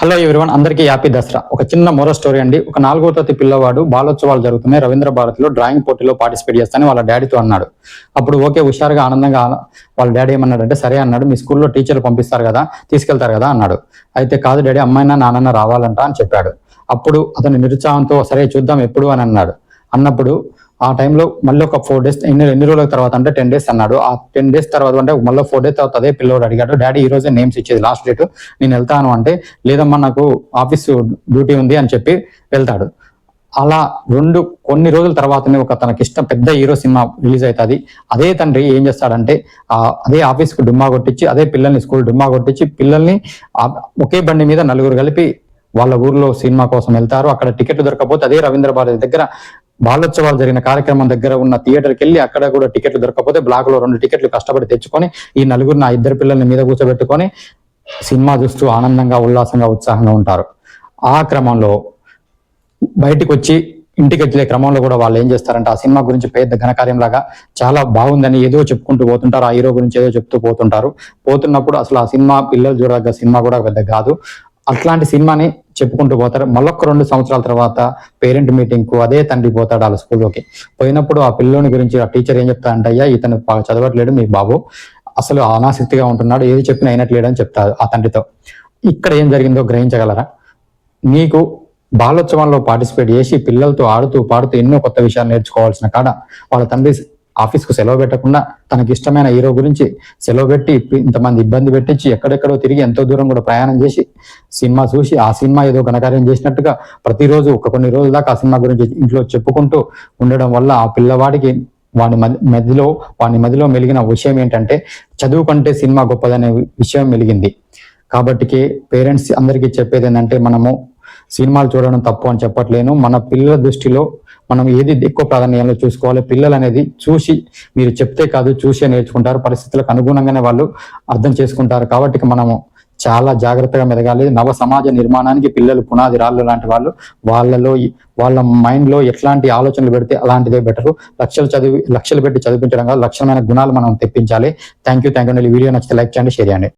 Hello everyone, అందరికీ happy Dasara. ఒక చిన్న మోరల్ స్టోరీ అండి. ఒక 4వ తరగతి పిల్లవాడు బాలోత్సవాలు జరుగుతున్నాయి, రవీంద్ర భారతిలో డ్రాయింగ్ పోటీలో పార్టిసిపేట్ చేస్తానని వాళ్ళ డాడీతో అన్నాడు. అప్పుడు ఓకే, హుషారుగా ఆనందంగా వాళ్ళ డాడీ ఏమన్నాడంటే, సరే అన్నాడు, మీ స్కూల్లో టీచర్లు పంపిస్తారు కదా, తీసుకెళ్తారు కదా అన్నాడు. అయితే కాదు డాడీ, అమ్మాయినా నాన్న రావాలంట అని చెప్పాడు. అప్పుడు అతను నిరుత్సాహంతో సరే చూద్దాం ఎప్పుడు అని అన్నాడు. అన్నప్పుడు ఆ టైంలో మళ్ళీ ఒక 4 days, ఎన్ని రోజుల తర్వాత అంటే 10 days అన్నాడు. ఆ 10 days తర్వాత అంటే మళ్ళీ 4 days తర్వాత అదే పిల్లోడు అడిగాడు, డాడీ ఈ రోజే నేమ్స్ ఇచ్చేది లాస్ట్ డేట్, నేను వెళ్తాను అంటే, లేదమ్మా నాకు ఆఫీస్ డ్యూటీ ఉంది అని చెప్పి వెళ్తాడు. అలా కొన్ని రోజుల తర్వాతనే తనకిష్టం పెద్ద హీరో సినిమా రిలీజ్ అవుతుంది. అదే తండ్రి ఏం చేస్తాడంటే, అదే ఆఫీస్కు డుమ్మా కొట్టించి, అదే పిల్లల్ని స్కూల్ డుమ్మా కొట్టించి, పిల్లల్ని ఒకే బండి మీద నలుగురు కలిపి వాళ్ళ ఊర్లో సినిమా కోసం వెళ్తారు. అక్కడ టికెట్లు దొరకపోతే అదే రవీంద్ర భారతి దగ్గర బాలోత్సవాలు జరిగిన కార్యక్రమం దగ్గర ఉన్న థియేటర్కి వెళ్ళి అక్కడ కూడా టికెట్లు దొరకపోతే బ్లాక్ లో 2 టికెట్లు కష్టపడి తెచ్చుకొని ఈ నలుగురిని, 2 పిల్లల్ని మీద కూర్చోబెట్టుకొని సినిమా చూస్తూ ఆనందంగా, ఉల్లాసంగా, ఉత్సాహంగా ఉంటారు. ఆ క్రమంలో బయటికి వచ్చి ఇంటికి వచ్చే క్రమంలో కూడా వాళ్ళు ఏం చేస్తారంటే, ఆ సినిమా గురించి పెద్ద ఘనకార్యంలాగా చాలా బాగుందని ఏదో చెప్పుకుంటూ పోతుంటారు. ఆ హీరో గురించి ఏదో చెప్తూ పోతుంటారు. పోతున్నప్పుడు అసలు ఆ సినిమా పిల్లలు చూడగల సినిమా కూడా పెద్ద కాదు. అట్లాంటి సినిమాని చెప్పుకుంటూ పోతారు. మళ్ళొక్క 2 సంవత్సరాల తర్వాత పేరెంట్ మీటింగ్ కు అదే తండ్రి పోతాడు వాళ్ళ స్కూల్లోకి. పోయినప్పుడు ఆ పిల్లోని గురించి ఆ టీచర్ ఏం చెప్తాడంటే, అయ్యా ఇతను చదవట్లేడు మీ బాబు, అసలు అనాసక్తిగా ఉంటున్నాడు, ఏది చెప్పినా అయినట్లేడు అని చెప్తారు ఆ తండ్రితో. ఇక్కడ ఏం జరిగిందో గ్రహించగలరా? నీకు బాలోత్సవంలో పార్టిసిపేట్ చేసి పిల్లలతో ఆడుతూ పాడుతూ ఎన్నో కొత్త విషయాలు నేర్చుకోవాల్సిన కాడ వాళ్ళ తండ్రి ఆఫీస్కు సెలవు పెట్టకుండా తనకి ఇష్టమైన హీరో గురించి సెలవు పెట్టి ఇంతమంది ఇబ్బంది పెట్టించి ఎక్కడెక్కడో తిరిగి ఎంతో దూరం కూడా ప్రయాణం చేసి సినిమా చూసి ఆ సినిమా ఏదో ఘనకార్యం చేసినట్టుగా ప్రతిరోజు కొన్ని రోజుల దాకా ఆ సినిమా గురించి ఇంట్లో చెప్పుకుంటూ ఉండడం వల్ల ఆ పిల్లవాడికి వాని మదిలో మెలిగిన విషయం ఏంటంటే, చదువు కంటే సినిమా గొప్పదనే విషయం మెలిగింది. కాబట్టి పేరెంట్స్ అందరికీ చెప్పేది ఏంటంటే, మనము సినిమాలు చూడడం తప్పు అని చెప్పట్లేను. మన పిల్లల దృష్టిలో మనం ఏది ఎక్కువ ప్రాధాన్యంలో చూసుకోవాలి. పిల్లలు అనేది చూసి, మీరు చెప్తే కాదు చూసే నేర్చుకుంటారు. పరిస్థితులకు అనుగుణంగానే వాళ్ళు అర్థం చేసుకుంటారు. కాబట్టి మనము చాలా జాగ్రత్తగా మెదగాలి. నవ సమాజ నిర్మాణానికి పిల్లలు పునాది రాళ్ళు లాంటి వాళ్ళు. వాళ్ళ మైండ్ లో ఎట్లాంటి ఆలోచనలు పెడితే అలాంటిదే బెటరు. లక్షలు పెట్టి చదివించడం కాదు, లక్షణమైన గుణాలు మనం తెప్పించాలి. Thank you. ఈ వీడియో నచ్చితే లైక్ చేయండి, షేర్ చేయండి.